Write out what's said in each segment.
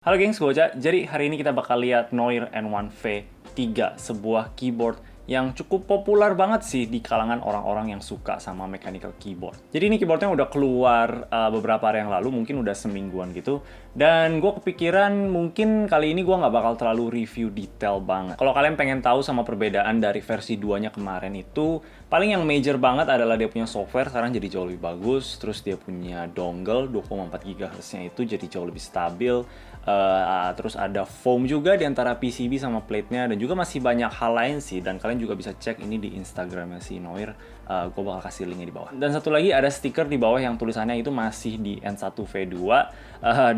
Halo gengs, gue Ocha. Jadi hari ini kita bakal lihat Noir N1V3, sebuah keyboard yang cukup populer banget sih di kalangan orang-orang yang suka sama mechanical keyboard. Jadi ini keyboardnya udah keluar beberapa hari yang lalu, mungkin udah semingguan gitu. Dan gue kepikiran mungkin kali ini gue nggak bakal terlalu review detail banget. Kalau kalian pengen tahu sama perbedaan dari versi 2-nya kemarin itu, paling yang major banget adalah dia punya software sekarang jadi jauh lebih bagus. Terus dia punya dongle 2,4 GHz-nya itu jadi jauh lebih stabil. Terus ada foam juga di antara PCB sama plate-nya, dan juga masih banyak hal lain sih, dan kalian juga bisa cek ini di Instagramnya si Noir. Gue bakal kasih linknya di bawah. Dan satu lagi ada stiker di bawah yang tulisannya itu masih di N1V2,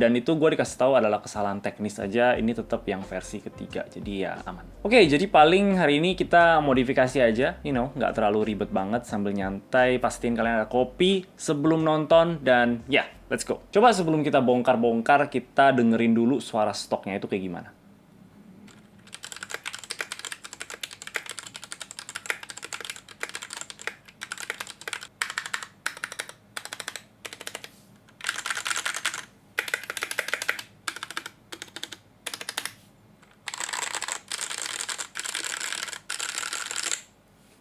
dan itu gue dikasih tahu adalah kesalahan teknis aja, ini tetap yang versi ketiga, jadi ya aman. Oke, jadi paling hari ini kita modifikasi aja, nggak terlalu ribet banget, sambil nyantai. Pastiin kalian ada kopi sebelum nonton, dan ya, let's go. Coba sebelum kita bongkar-bongkar, kita dengerin dulu suara stoknya itu kayak gimana.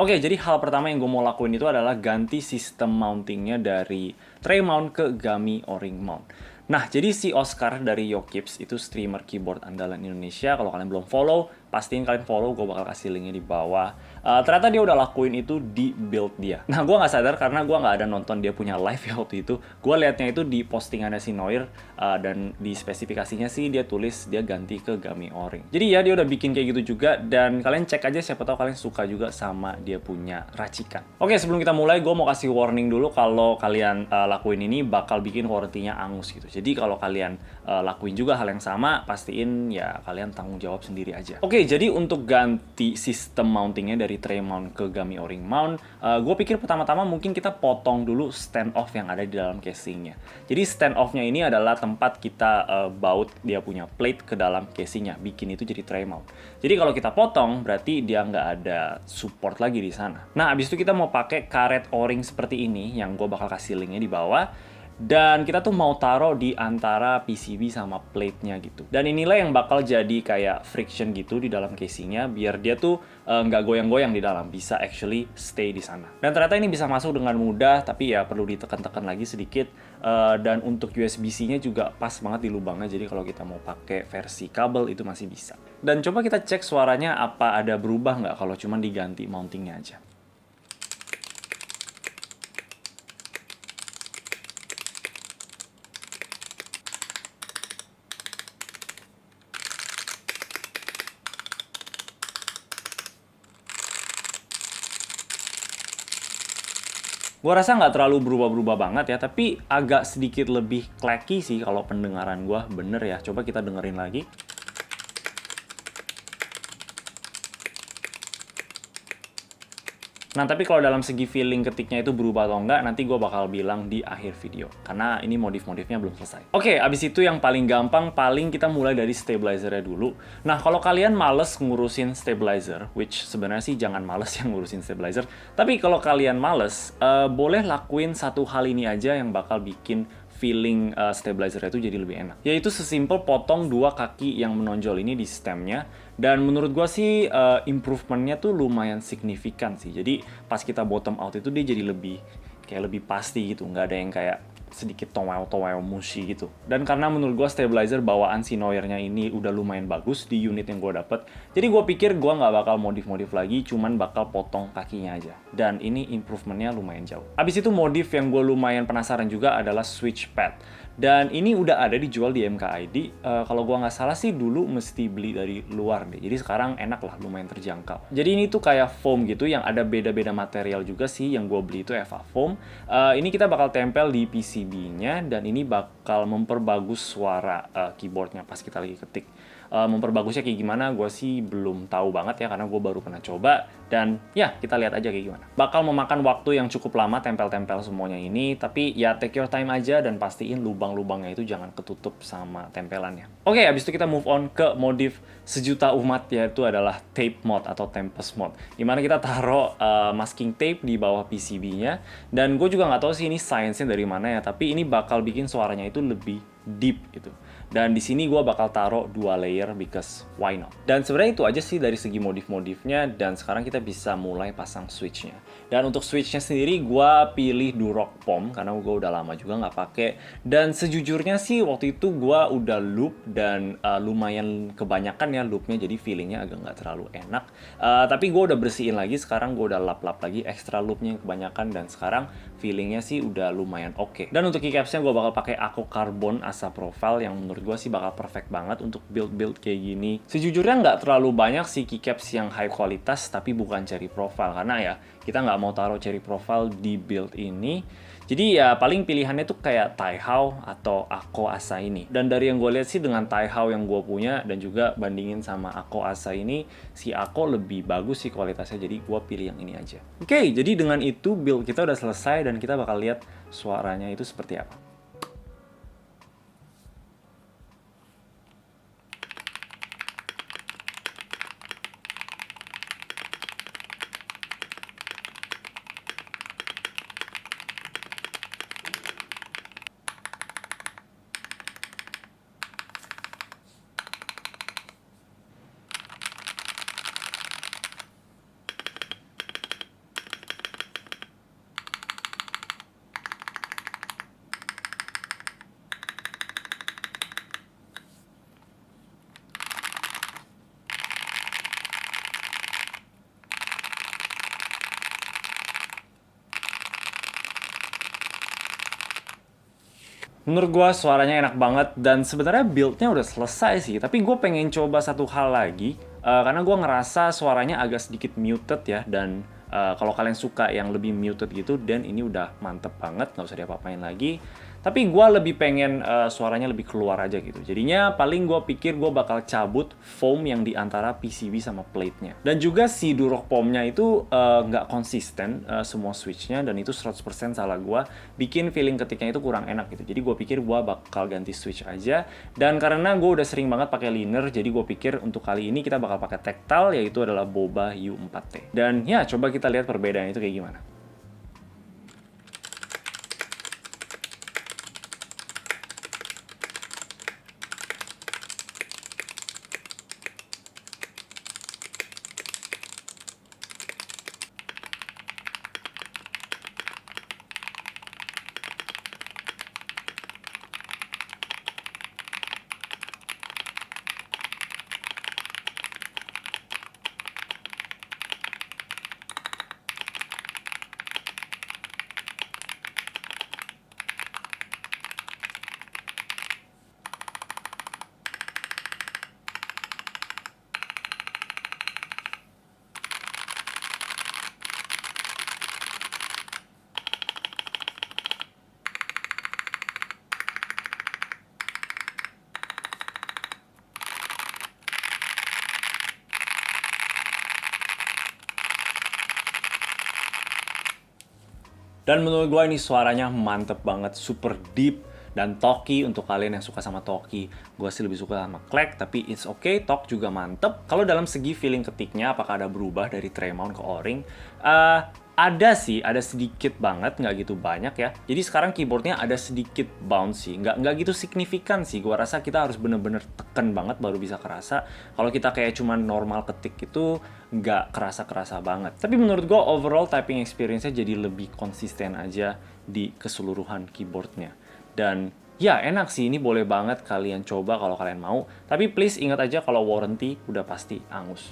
Oke, jadi hal pertama yang gue mau lakuin itu adalah ganti sistem mountingnya dari tray mount ke gummy o-ring mount. Nah, jadi si Oscar dari Yokips itu streamer keyboard andalan Indonesia. Kalau kalian belum follow, pastiin kalian follow, gue bakal kasih linknya di bawah. Ternyata dia udah lakuin itu di build dia. Nah, gue nggak sadar karena gue nggak ada nonton dia punya live ya waktu itu. Gue liatnya itu di postingannya si Noir, dan di spesifikasinya sih dia tulis dia ganti ke gummy o-ring. Jadi ya dia udah bikin kayak gitu juga, dan kalian cek aja siapa tahu kalian suka juga sama dia punya racikan. Oke, sebelum kita mulai gue mau kasih warning dulu kalau kalian lakuin ini bakal bikin warranty-nya angus gitu. Jadi kalau kalian lakuin juga hal yang sama, pastiin ya kalian tanggung jawab sendiri aja. Oke, jadi untuk ganti sistem mountingnya dari tray mount ke gummy o-ring mount, gue pikir pertama-tama mungkin kita potong dulu stand off yang ada di dalam casingnya. Jadi stand off-nya ini adalah tempat kita baut dia punya plate ke dalam casingnya, bikin itu jadi tray mount. Jadi kalau kita potong, berarti dia nggak ada support lagi di sana. Nah, abis itu kita mau pakai karet o-ring seperti ini, yang gue bakal kasih linknya di bawah. Dan kita tuh mau taruh di antara PCB sama plate-nya gitu. Dan inilah yang bakal jadi kayak friction gitu di dalam casingnya, biar dia tuh nggak goyang-goyang di dalam, bisa actually stay di sana. Dan ternyata ini bisa masuk dengan mudah, tapi ya perlu ditekan-tekan lagi sedikit. Dan untuk USB-C-nya juga pas banget di lubangnya, jadi kalau kita mau pakai versi kabel itu masih bisa. Dan coba kita cek suaranya apa ada berubah nggak kalau cuma diganti mountingnya aja. Gua rasa nggak terlalu berubah-berubah banget ya, tapi agak sedikit lebih clacky sih kalau pendengaran gua, bener ya. Coba kita dengerin lagi. Nah, tapi kalau dalam segi feeling ketiknya itu berubah atau enggak, nanti gue bakal bilang di akhir video. Karena ini modif-modifnya belum selesai. Oke, abis itu yang paling gampang, paling kita mulai dari stabilizer-nya dulu. Nah, kalau kalian males ngurusin stabilizer, which sebenarnya sih jangan males yang ngurusin stabilizer. Tapi kalau kalian males, boleh lakuin satu hal ini aja yang bakal bikin feeling stabilizer itu jadi lebih enak. Yaitu sesimpel potong dua kaki yang menonjol ini di stemnya. Dan menurut gua sih improvementnya tuh lumayan signifikan sih. Jadi pas kita bottom out itu dia jadi lebih pasti gitu. Nggak ada yang kayak sedikit towel mushy gitu. Dan karena menurut gua stabilizer bawaan si Noir-nya ini udah lumayan bagus di unit yang gua dapet, jadi gua pikir gua nggak bakal modif-modif lagi, cuman bakal potong kakinya aja. Dan ini improvementnya lumayan jauh. Abis itu modif yang gua lumayan penasaran juga adalah switch pad. Dan ini udah ada dijual di MKID. Kalau gua nggak salah sih dulu mesti beli dari luar deh. Jadi sekarang enak lah, lumayan terjangkau. Jadi ini tuh kayak foam gitu yang ada beda-beda material juga sih. Yang gua beli itu EVA foam. Ini kita bakal tempel di PCB-nya, dan ini bakal memperbagus suara keyboardnya pas kita lagi ketik. Memperbagusnya kayak gimana, gue sih belum tahu banget ya, karena gue baru pernah coba. Dan ya, kita lihat aja kayak gimana. Bakal memakan waktu yang cukup lama tempel-tempel semuanya ini, tapi ya take your time aja, dan pastiin lubang-lubangnya itu jangan ketutup sama tempelannya. Oke, abis itu kita move on ke modif sejuta umat, yaitu adalah tape mod atau tempest mod. Dimana kita taruh masking tape di bawah PCB-nya. Dan gue juga nggak tahu sih ini science-nya dari mana ya, tapi ini bakal bikin suaranya itu lebih deep gitu. Dan di sini gue bakal taruh 2 layer because why not. Dan sebenarnya itu aja sih dari segi modif-modifnya, dan sekarang kita bisa mulai pasang switchnya. Dan untuk switchnya sendiri gue pilih Durock POM karena gue udah lama juga nggak pakai. Dan sejujurnya sih waktu itu gue udah loop dan lumayan kebanyakan ya loopnya, jadi feelingnya agak nggak terlalu enak. Tapi gue udah bersihin lagi, sekarang gue udah lap-lap lagi extra loopnya yang kebanyakan, dan sekarang feelingnya sih udah lumayan oke. Dan untuk keycapsnya gue bakal pakai Ako Carbon Asa Profile yang menurut gue sih bakal perfect banget untuk build-build kayak gini. Sejujurnya nggak terlalu banyak sih keycaps yang high kualitas tapi bukan cherry profile, karena ya kita nggak mau taruh cherry profile di build ini. Jadi ya paling pilihannya tuh kayak Taihao atau Ako Asa ini. Dan dari yang gue lihat sih dengan Taihao yang gue punya dan juga bandingin sama Ako Asa ini, si Ako lebih bagus sih kualitasnya, jadi gue pilih yang ini aja. Oke, jadi dengan itu build kita udah selesai dan kita bakal lihat suaranya itu seperti apa. Menurut gue suaranya enak banget, dan sebenarnya build-nya udah selesai sih. Tapi gue pengen coba satu hal lagi, karena gue ngerasa suaranya agak sedikit muted ya. Dan kalau kalian suka yang lebih muted gitu, dan ini udah mantep banget, nggak usah diapa-apain lagi. Tapi gue lebih pengen suaranya lebih keluar aja gitu. Jadinya paling gue pikir gue bakal cabut foam yang di antara PCB sama plate-nya. Dan juga si Durock POM-nya itu nggak konsisten semua switch-nya, dan itu 100% salah gue. Bikin feeling ketiknya itu kurang enak gitu. Jadi gue pikir gue bakal ganti switch aja. Dan karena gue udah sering banget pakai liner, jadi gue pikir untuk kali ini kita bakal pakai tactile, yaitu adalah Boba U4T. Dan ya, coba kita lihat perbedaan itu kayak gimana. Dan menurut gue ini suaranya mantep banget, super deep dan talky. Untuk kalian yang suka sama talky, gue sih lebih suka sama Clegg, tapi it's okay, talk juga mantep. Kalau dalam segi feeling ketiknya, apakah ada berubah dari tremount ke o-ring? Ada sih, ada sedikit banget, nggak gitu banyak ya. Jadi sekarang keyboardnya ada sedikit bounce sih, nggak gitu signifikan sih. Gua rasa kita harus bener-bener tekan banget baru bisa kerasa. Kalau kita kayak cuman normal ketik itu, nggak kerasa-kerasa banget. Tapi menurut gua overall typing experience-nya jadi lebih konsisten aja di keseluruhan keyboardnya. Dan ya enak sih, ini boleh banget kalian coba kalau kalian mau. Tapi please ingat aja kalau warranty udah pasti angus.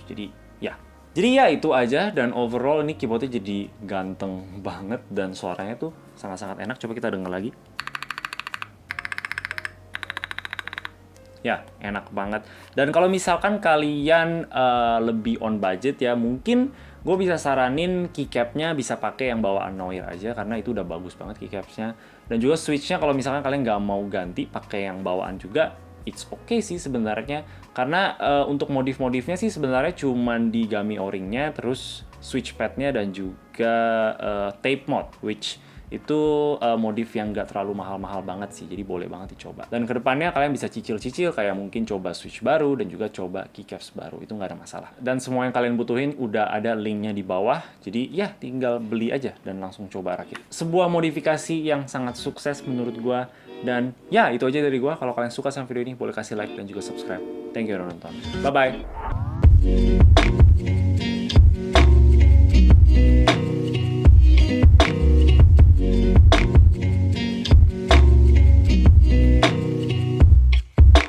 Jadi ya itu aja, dan overall ini keyboardnya jadi ganteng banget dan suaranya tuh sangat-sangat enak. Coba kita denger lagi. Ya, enak banget. Dan kalau misalkan kalian lebih on budget ya, mungkin gue bisa saranin keycapnya bisa pakai yang bawaan Noir aja, karena itu udah bagus banget keycapsnya. Dan juga switchnya kalau misalkan kalian nggak mau ganti pakai yang bawaan juga, it's okay sih sebenarnya. Karena untuk modif-modifnya sih sebenarnya cuman di gummy o-ringnya, terus switch padnya, dan juga tape mod, which itu modif yang nggak terlalu mahal-mahal banget sih, jadi boleh banget dicoba. Dan kedepannya kalian bisa cicil-cicil, kayak mungkin coba switch baru dan juga coba keycaps baru, itu nggak ada masalah. Dan semua yang kalian butuhin udah ada linknya di bawah, jadi ya tinggal beli aja dan langsung coba rakit. Sebuah modifikasi yang sangat sukses menurut gua, Dan ya, itu aja dari gue. Kalau kalian suka sama video ini, boleh kasih like dan juga subscribe. Thank you udah nonton. Bye-bye.